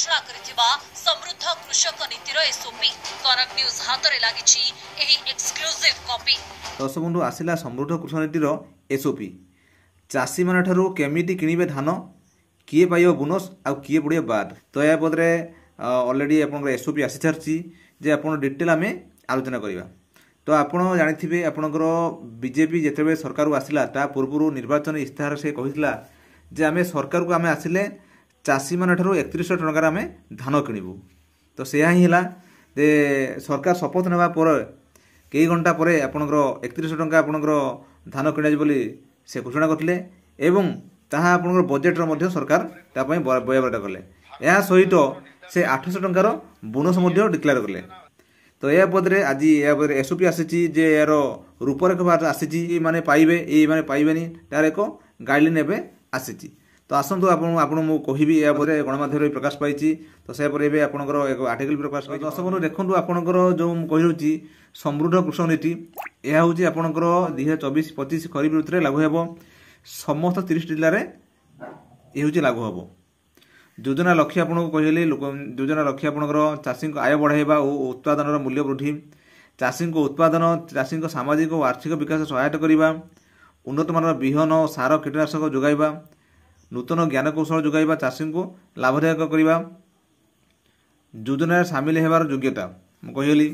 घोषणा करथिबा समृद्ध कृषक नीतिर एसओपी कनक न्यूज हातरे लागिछि एही एक्सक्लूसिव कॉपी। दर्शक बंधु आसिला समृद्ध कृषक नीतिर एसओपी चाषी मान ठारू केमिति किनिबे धान किए पाइबो बोनस आ किए पड़ियो बाद तो या पदरे ऑलरेडी आपन एसओपी आसी सारछि जे आपन डिटेल आमे आलोचना करिबा। तो आपण जानिथिबे आपनकर बीजेपी जेतेबे सरकार आसिला ता पूर्व निर्वाचन इस्ताहार से कहितला जे आमे सरकार को आमे आसिले चाषी मान ठारू 3100 टंका आमे धान किनिबु। तो सेया ही हला जे सरकार शपथ नेबा पर कई घंटा पर आपनकर 3100 टंका आपनकर धान किणाज बोली से घोषणा करथिले एवं ताहा आपनकर बजेट रो मध्ये सरकार ता पई बयाबटा करले। या सहित से 800 टंकार बोनस मध्ये डिक्लेयर करले। तो या पदरे आज या पदरे एसओपी आसीची जे यार रूपरेख बात आसीची माने पाइबे ए माने पाइबेनी तार एक गाइडलाइन एबे आसीची। तो आसंतु आपण मु कहिबी या पदरे गणमाध्यम प्रकाश पाइची। तो से पर एबे आपनकर एक आर्टिकल प्रकाश पाइची। दर्शक बंधु देखंतु आपनकर जो कहिरुची समृद्ध कृषक नीति या होची आपनकर 2024-25 खरीफ ऋतुरे लागू हेबो। समस्त 30 जिल्ला रे ए होची लागू हेबो। योजना लक्ष्य आपको कहले योजना लक्ष्य आपंकर चाषी आय बढ़ाइबा और उत्पादन मूल्य वृद्धि चाषी उत्पादन चाषी सामाजिक और आर्थिक विकास सहायता करने उन्नत मान विहन सार कीटनाशक जोगाइबा नूतन ज्ञानकौशल जोगाइबा चाषी को लाभदायक करने योजना सामिल होबार योग्यता कहली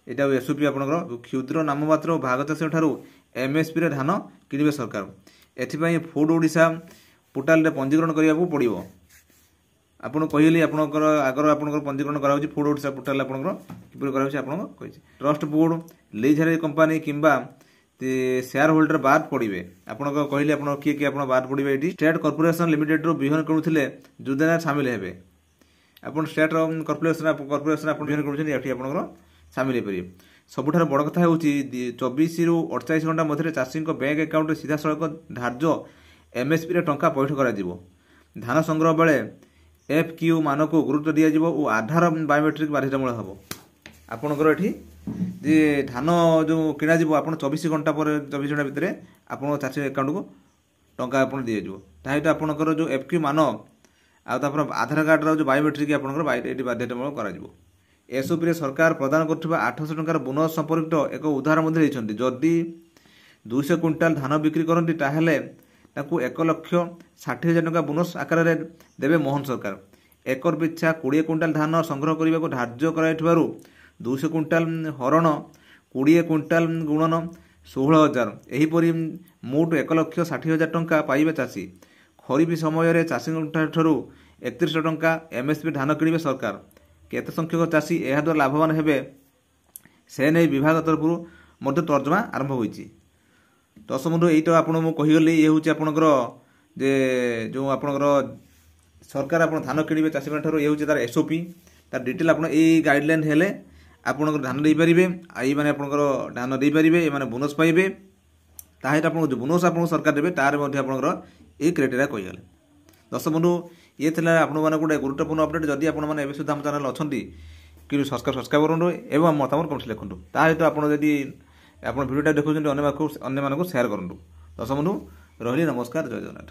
यहाँ एसओपी आपंकर क्षुद्र नाममात्र और भाग चाषी ठारू एमएसपी रे धान किनिबे सरकार एथिपाई फूड ओडिशा पोर्टाल रे पंजीकरण करने को पड़ो। आपन कहली आपनकर आगर आपनकर पंजीकरण कराउछि फूड ओडिशा पोर्टल आपनकर किपर कराउछि आपन कहिछि ट्रस्ट बोर्ड लीजर कंपनी किंबा शेयर होल्डर बाद पड़िबे आपनकर कहली आपन किए कि आपन बाद पड़िबे एटी स्टेट कॉर्पोरेशन लिमिटेड रो बिहन करूथिले योजना शामिल हेबे आपन स्टेट कॉर्पोरेशन आपन बिहन करूछन एठी आपनकर शामिल हे परिबे। सबुठार बड़ कथा होछि 24 रु 48 घंटा मध्य चाषी बैंक अकाउंट सीधा सड़क धार्य एमएसपी रे टंका पैठ करा जिवो। धान संग्रह बेले एफक्यू मान को गुरुत्व दि जाव और आधार बायोमेट्रिक बाध्यतामूलक हम आपंकर ये धान जो किणा आप 24 घंटा पर 24 घंटा भितर आप चाषी अकाउंट को टंका आप दि जाए आपंकर जो एफक्यू मान आधार कार्ड जो बायोमेट्रिक आपंकर बाध्यतामूलक कर एसओपी सरकार प्रदान कर 800 टंकार बोनस संपर्कित एक उदाहरण जदि 200 क्विंटाल धान बिक्री करती ताहले 1,60,000 टंका बोनस आकार में देवे मोहन सरकार एकर पिछा 20 क्विंटाल धान संग्रह करने को धार्य कर 200 क्विंटाल हरण 20 क्विंटाल गुणन 16,000 एहीपरि मोट 1,60,000 टंका पाइबे चाषी। खरीफ समय चाषी ठारू 3100 टंका एमएसपी धान किणवे सरकार केते संख्यक चाषी यह द्वारा लाभवान हेबे से नहीं विभाग तरफ तर्जमा आरंभ होईची। दर्शक बंधु यही तो आपको कहीगली ये हूँ आपंकर जे जो आपंकर सरकार आप धान किणवे चाषी मान ये हूँ तार एसओपी तार डिटेल आप गाइडलाइन हेले आपंकर धान दे पारे आई मैंने आपंकर धान दे पारे ये बोनस पाइबे ताहित आप जो बोनस आप सरकार देवे तार आपंकर ये क्राइटेरिया कहीगले। दर्शक बंधु ये थे आप गोटे गुरुत्वपूर्ण अपडेट जदि आपने सुधा आम चैनल अच्छा कि सब्सक्राइब करूँ एवं मतामत कमेंट लिखुँ ताहित आप भिडियो देखुं अन्य शेयर करूँ। दर्शक बंधु रही नमस्कार जय जगन्नाथ।